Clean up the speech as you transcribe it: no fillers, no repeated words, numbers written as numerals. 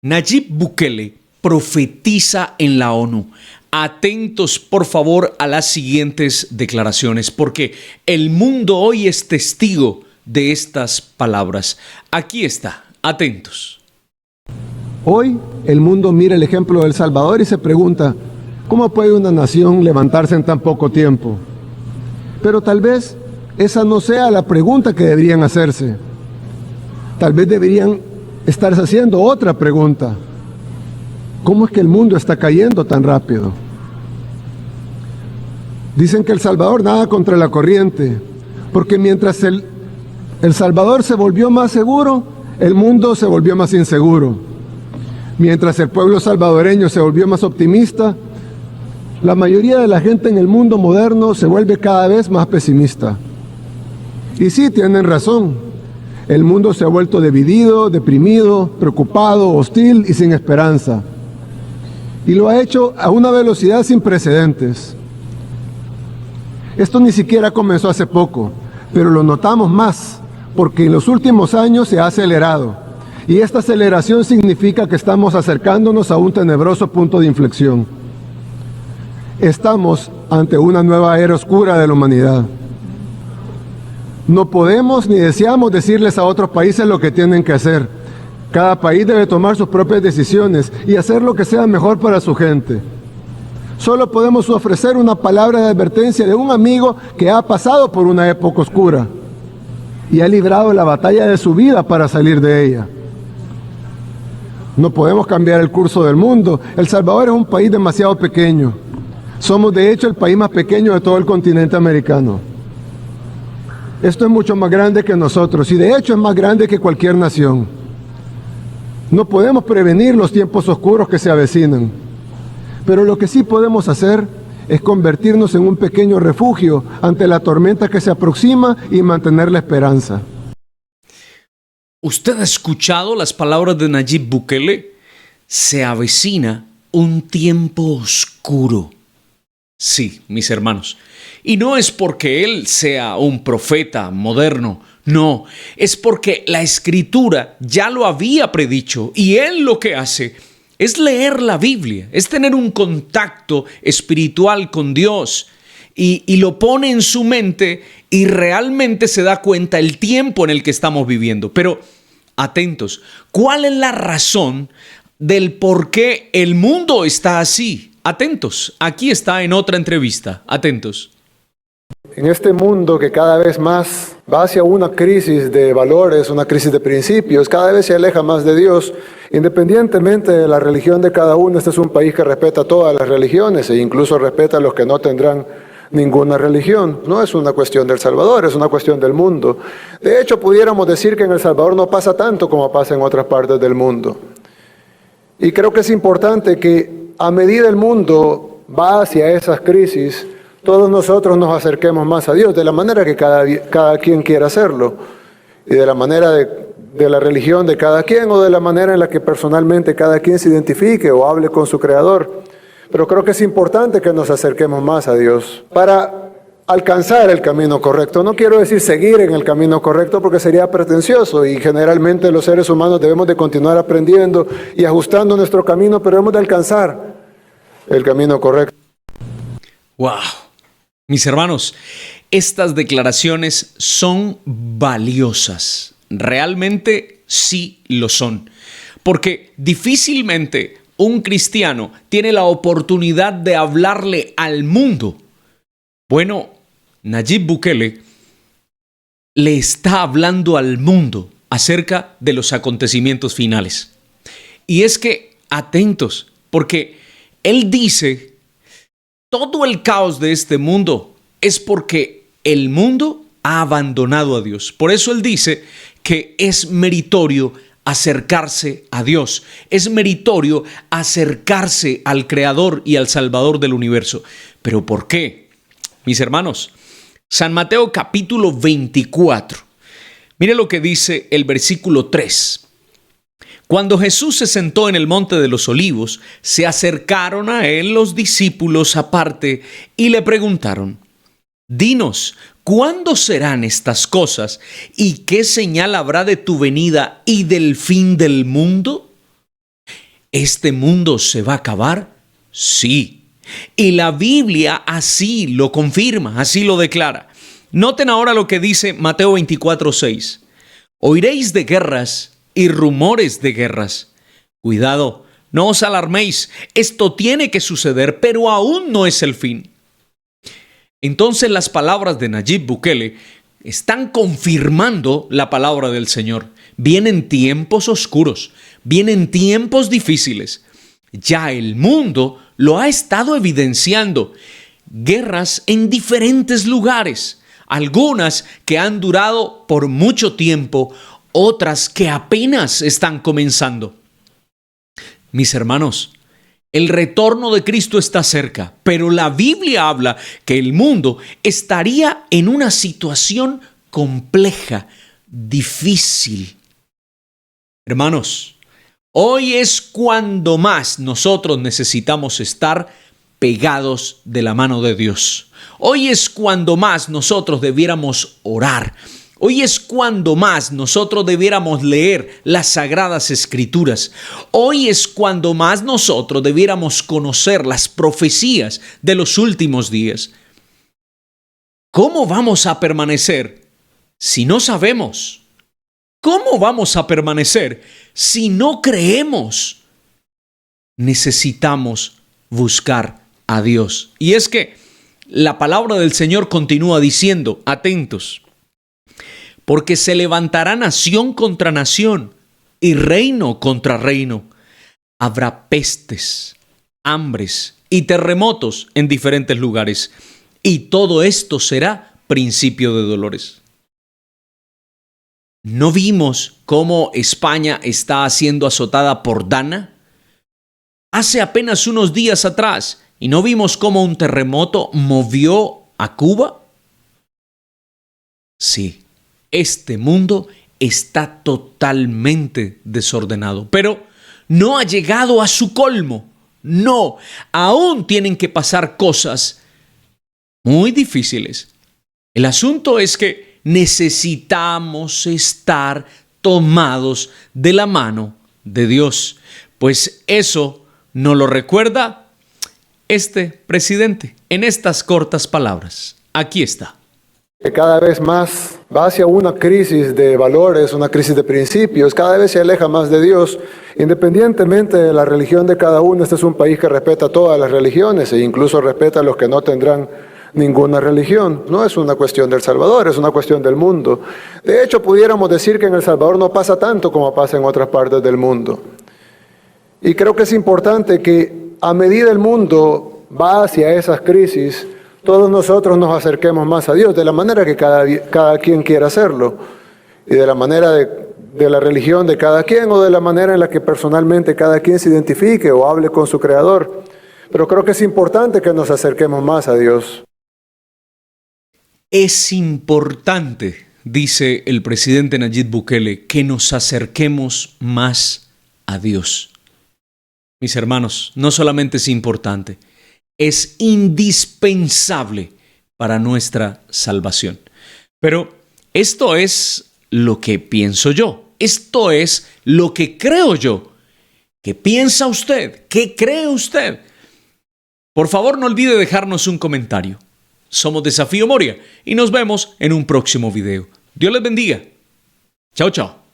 Nayib Bukele profetiza en la ONU. Atentos, por favor, a las siguientes declaraciones, porque el mundo hoy es testigo de estas palabras. Aquí está, atentos. Hoy el mundo mira el ejemplo de El Salvador y se pregunta, ¿cómo puede una nación levantarse en tan poco tiempo? Pero tal vez esa no sea la pregunta que deberían hacerse. Tal vez deberían estarse haciendo otra pregunta. ¿Cómo es que el mundo está cayendo tan rápido? Dicen que El Salvador nada contra la corriente, porque mientras El Salvador se volvió más seguro, el mundo se volvió más inseguro. Mientras el pueblo salvadoreño se volvió más optimista, la mayoría de la gente en el mundo moderno se vuelve cada vez más pesimista. Y sí, tienen razón. El mundo se ha vuelto dividido, deprimido, preocupado, hostil y sin esperanza. Y lo ha hecho a una velocidad sin precedentes. Esto ni siquiera comenzó hace poco, pero lo notamos más, porque en los últimos años se ha acelerado. Y esta aceleración significa que estamos acercándonos a un tenebroso punto de inflexión. Estamos ante una nueva era oscura de la humanidad. No podemos ni deseamos decirles a otros países lo que tienen que hacer. Cada país debe tomar sus propias decisiones y hacer lo que sea mejor para su gente. Solo podemos ofrecer una palabra de advertencia de un amigo que ha pasado por una época oscura y ha librado la batalla de su vida para salir de ella. No podemos cambiar el curso del mundo. El Salvador es un país demasiado pequeño. Somos de hecho el país más pequeño de todo el continente americano. Esto es mucho más grande que nosotros y de hecho es más grande que cualquier nación. No podemos prevenir los tiempos oscuros que se avecinan, pero lo que sí podemos hacer es convertirnos en un pequeño refugio ante la tormenta que se aproxima y mantener la esperanza. ¿Usted ha escuchado las palabras de Nayib Bukele? Se avecina un tiempo oscuro. Sí, mis hermanos. Y no es porque él sea un profeta moderno, no, es porque la Escritura ya lo había predicho y él lo que hace es leer la Biblia, es tener un contacto espiritual con Dios y lo pone en su mente y realmente se da cuenta el tiempo en el que estamos viviendo. Pero atentos, ¿cuál es la razón del por qué el mundo está así? Atentos, aquí está en otra entrevista, atentos. En este mundo que cada vez más va hacia una crisis de valores, una crisis de principios, cada vez se aleja más de Dios, independientemente de la religión de cada uno. Este es un país que respeta todas las religiones e incluso respeta a los que no tendrán ninguna religión. No es una cuestión del Salvador, es una cuestión del mundo. De hecho, pudiéramos decir que en El Salvador no pasa tanto como pasa en otras partes del mundo. Y creo que es importante que a medida el mundo va hacia esas crisis, todos nosotros nos acerquemos más a Dios, de la manera que cada quien quiera hacerlo, y de la manera de la religión de cada quien, o de la manera en la que personalmente cada quien se identifique o hable con su Creador. Pero creo que es importante que nos acerquemos más a Dios para alcanzar el camino correcto. No quiero decir seguir en el camino correcto porque sería pretencioso, y generalmente los seres humanos debemos de continuar aprendiendo y ajustando nuestro camino, pero debemos de alcanzar el camino correcto. ¡Wow! Mis hermanos, estas declaraciones son valiosas. Realmente sí lo son. Porque difícilmente un cristiano tiene la oportunidad de hablarle al mundo. Bueno, Nayib Bukele le está hablando al mundo acerca de los acontecimientos finales. Y es que, atentos, porque él dice, todo el caos de este mundo es porque el mundo ha abandonado a Dios. Por eso él dice que es meritorio acercarse a Dios. Es meritorio acercarse al Creador y al Salvador del universo. ¿Pero por qué? Mis hermanos, San Mateo capítulo 24. Mire lo que dice el versículo 3. Cuando Jesús se sentó en el monte de los olivos, se acercaron a él los discípulos aparte y le preguntaron: Dinos, ¿cuándo serán estas cosas? ¿Y qué señal habrá de tu venida y del fin del mundo? ¿Este mundo se va a acabar? Sí. Y la Biblia así lo confirma, así lo declara. Noten ahora lo que dice Mateo 24:6. Oiréis de guerras y rumores de guerras. Cuidado, no os alarméis. Esto tiene que suceder, pero aún no es el fin. Entonces las palabras de Nayib Bukele están confirmando la palabra del Señor. Vienen tiempos oscuros, vienen tiempos difíciles. Ya el mundo lo ha estado evidenciando. Guerras en diferentes lugares, algunas que han durado por mucho tiempo, otras que apenas están comenzando. Mis hermanos, el retorno de Cristo está cerca, pero la Biblia habla que el mundo estaría en una situación compleja, difícil. Hermanos, hoy es cuando más nosotros necesitamos estar pegados de la mano de Dios. Hoy es cuando más nosotros debiéramos orar. Hoy es cuando más nosotros debiéramos leer las Sagradas Escrituras. Hoy es cuando más nosotros debiéramos conocer las profecías de los últimos días. ¿Cómo vamos a permanecer si no sabemos? ¿Cómo vamos a permanecer si no creemos? Necesitamos buscar a Dios. Y es que la palabra del Señor continúa diciendo, atentos, porque se levantará nación contra nación y reino contra reino. Habrá pestes, hambres y terremotos en diferentes lugares. Y todo esto será principio de dolores. ¿No vimos cómo España está siendo azotada por Dana? Hace apenas unos días atrás, ¿y no vimos cómo un terremoto movió a Cuba? Sí, este mundo está totalmente desordenado, pero no ha llegado a su colmo. No, aún tienen que pasar cosas muy difíciles. El asunto es que necesitamos estar tomados de la mano de Dios, pues eso nos lo recuerda este presidente en estas cortas palabras. Aquí está. Que cada vez más va hacia una crisis de valores, una crisis de principios, cada vez se aleja más de Dios, independientemente de la religión de cada uno. Este es un país que respeta todas las religiones e incluso respeta a los que no tendrán ninguna religión. No es una cuestión del Salvador, es una cuestión del mundo. De hecho, pudiéramos decir que en El Salvador no pasa tanto como pasa en otras partes del mundo. Y creo que es importante que a medida el mundo va hacia esas crisis, todos nosotros nos acerquemos más a Dios, de la manera que cada quien quiera hacerlo, y de la manera de la religión de cada quien, o de la manera en la que personalmente cada quien se identifique o hable con su Creador. Pero creo que es importante que nos acerquemos más a Dios. Es importante, dice el presidente Nayib Bukele, que nos acerquemos más a Dios. Mis hermanos, no solamente es importante, es indispensable para nuestra salvación. Pero esto es lo que pienso yo, esto es lo que creo yo. ¿Qué piensa usted? ¿Qué cree usted? Por favor, no olvide dejarnos un comentario. Somos Desafío Moria y nos vemos en un próximo video. Dios les bendiga. Chao, chao.